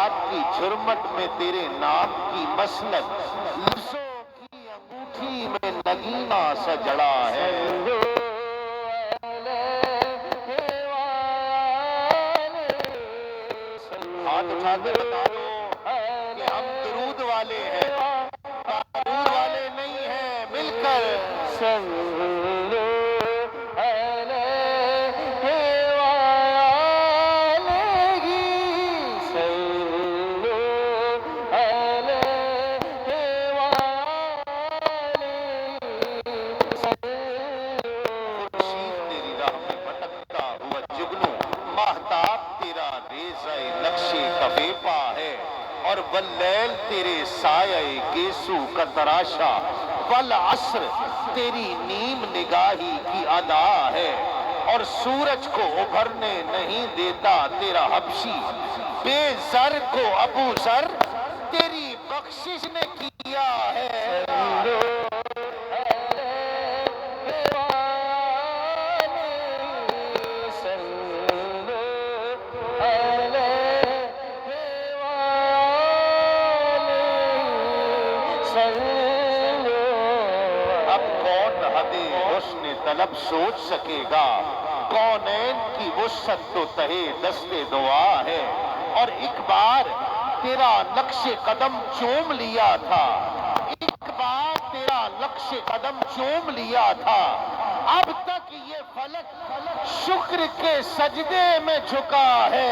آیات کی جھرمٹ میں تیرے نام کی مسلک، لفظوں کی انگوٹھی میں نگینہ سا جڑا ہے۔ ہاتھ اٹھا کے بتا دو کہ ہم درود والے ہیں، درود والے نہیں ہیں، مل کر اور واللیل تیرے سایہ گیسو کا تراشا، والعصر تیری نیم نگاہی کی ادا ہے، اور سورج کو ابھرنے نہیں دیتا تیرا حبشی، بے زر کو ابو زر تیری بخشش نے کیا ہے۔ طلب سوچ سکے گا، کونین کی وسعت تو تہے دست دعا ہے، اور ایک بار تیرا نقش قدم چوم لیا تھا، ایک بار تیرا نقش قدم چوم لیا تھا، اب تک یہ فلک شکر کے سجدے میں جھکا ہے۔